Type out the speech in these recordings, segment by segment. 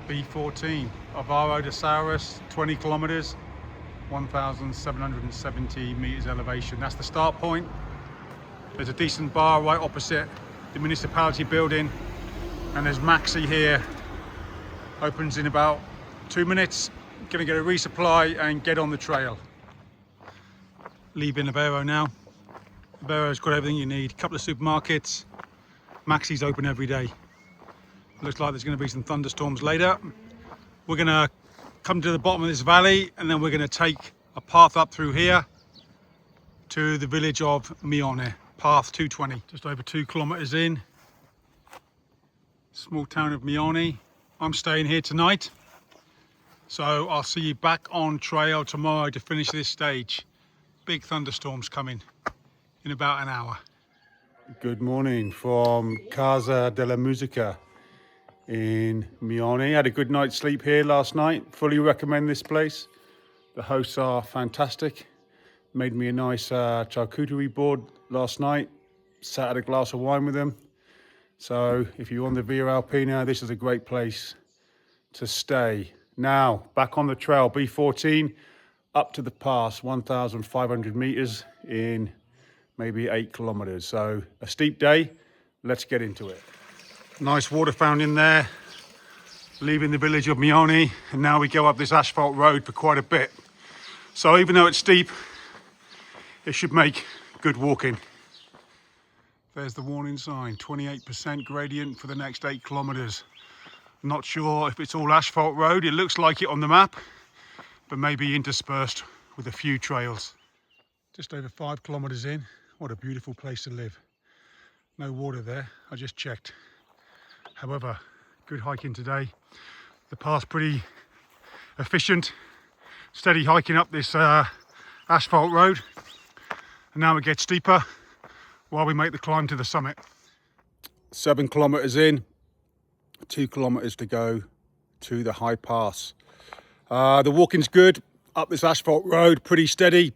B14, Ovaro to Saurus, 20 kilometers, 1,770 meters elevation. That's the start point. There's a decent bar right opposite the municipality building, and there's Maxi here. Opens in about 2 minutes. Gonna get a resupply and get on the trail. Leaving Ovaro now. Ovaro's got everything you need. A couple of supermarkets. Maxi's open every day. Looks like there's going to be some thunderstorms later. We're going to come to the bottom of this valley, and then we're going to take a path up through here to the village of Mione, path 220. Just over 2 kilometers in. Small town of Mione. I'm staying here tonight, so I'll see you back on trail tomorrow to finish this stage. Big thunderstorms coming in about an hour. Good morning from Casa della Musica in Mione. Had a good night's sleep here last night. Fully recommend this place. The hosts are fantastic. Made me a nice charcuterie board last night. Sat at a glass of wine with them. So if you're on the Via Alpina, this is a great place to stay. Now back on the trail, B14 up to the pass, 1,500 meters in maybe 8 kilometers. So a steep day. Let's get into it. Nice water fountain there, leaving the village of Mione, and now we go up this asphalt road for quite a bit. So even though it's steep, it should make good walking. There's the warning sign, 28% gradient for the next 8 kilometers. Not sure if it's all asphalt road. It looks like it on the map, but maybe interspersed with a few trails. Just over 5 kilometers in. What a beautiful place to live. No water there, I just checked. However, good hiking today. The path's pretty efficient. Steady hiking up this asphalt road. And now it gets steeper while we make the climb to the summit. 7 kilometers in, 2 kilometers to go to the high pass. The walking's good up this asphalt road, pretty steady.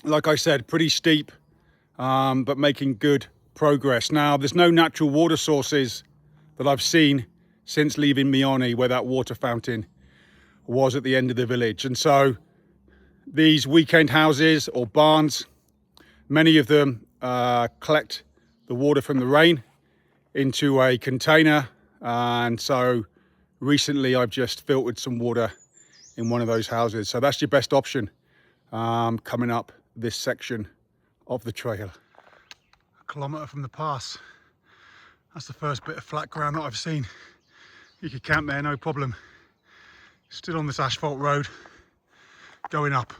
Like I said, pretty steep, but making good progress. Now, there's no natural water sources that I've seen since leaving Mione, where that water fountain was at the end of the village. And so these weekend houses or barns, many of them collect the water from the rain into a container. And so recently I've just filtered some water in one of those houses. So that's your best option coming up this section of the trail. A kilometre from the pass. That's the first bit of flat ground that I've seen. You could camp there, no problem. Still on this asphalt road, going up.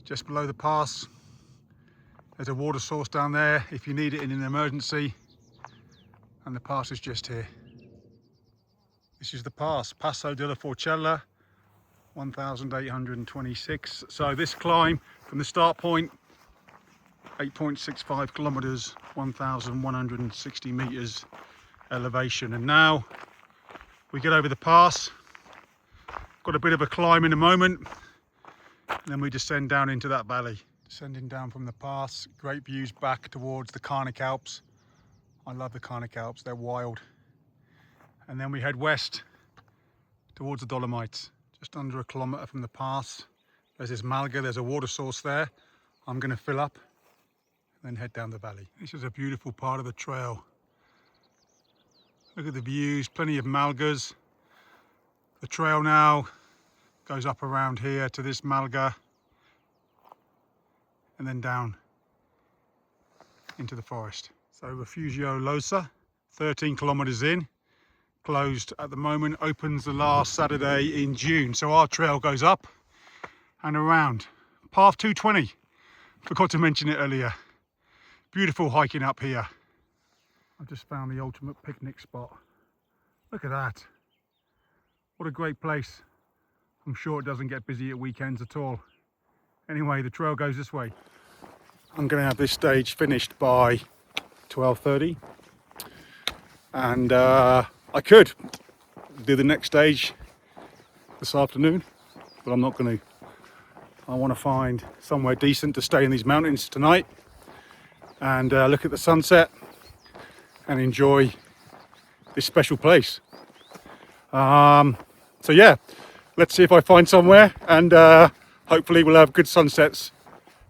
Just below the pass, there's a water source down there if you need it in an emergency. And the pass is just here. This is the pass, Passo della Forcella, 1,826. So this climb from the start point, 8.65 kilometers, 1,160 meters elevation. And now we get over the pass. Got a bit of a climb in a moment, and then we descend down into that valley. Descending down from the pass, great views back towards the Carnic Alps. I love the Carnic Alps, they're wild. And then we head west towards the Dolomites. Just under a kilometre from the pass, there's this Malga, there's a water source there. I'm going to fill up and then head down the valley. This is a beautiful part of the trail. Look at the views, plenty of Malgas. The trail now goes up around here to this Malga and then down into the forest. So Refugio Losa, 13 kilometers in, closed at the moment, opens the last Saturday in June. So our trail goes up and around. Path 220, forgot to mention it earlier. Beautiful hiking up here. I've just found the ultimate picnic spot. Look at that. What a great place. I'm sure it doesn't get busy at weekends at all. Anyway, the trail goes this way. I'm going to have this stage finished by 12:30. And I could do the next stage this afternoon, but I'm not going to. I want to find somewhere decent to stay in these mountains tonight and look at the sunset and enjoy this special place. So yeah, let's see if I find somewhere, and hopefully we'll have good sunsets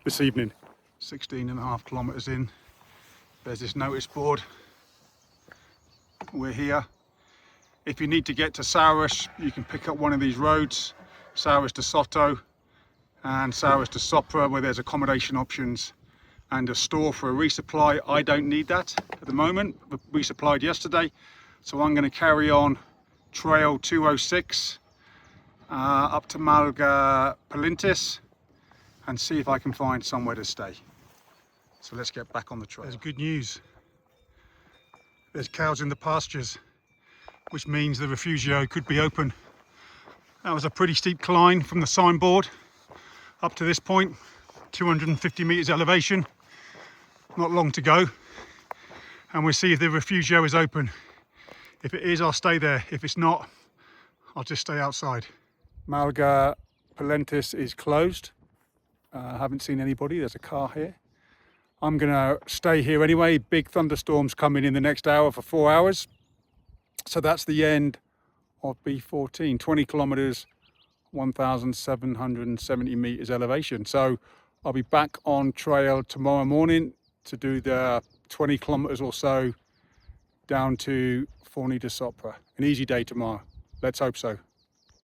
this evening. 16.5 kilometers in, there's this notice board. We're here. If you need to get to Sauris, you can pick up one of these roads, Sauris to Soto and Sauris to Sopra, where there's accommodation options and a store for a resupply. I don't need that at the moment, but resupplied yesterday. So I'm going to carry on trail 206 up to Malga, Pieltnis, and see if I can find somewhere to stay. So let's get back on the trail. There's good news. There's cows in the pastures, which means the refugio could be open. That was a pretty steep climb from the signboard up to this point, 250 meters elevation. Not long to go, and we'll see if the refugio is open. If it is, I'll stay there. If it's not, I'll just stay outside. Malga Pieltnis is closed. I haven't seen anybody. There's a car here. I'm gonna stay here anyway. Big thunderstorms coming in the next hour for 4 hours. So that's the end of B14, 20 kilometers, 1,770 meters elevation. So I'll be back on trail tomorrow morning to do the 20 kilometers or so down to Forni de Sopra. An easy day tomorrow. Let's hope so.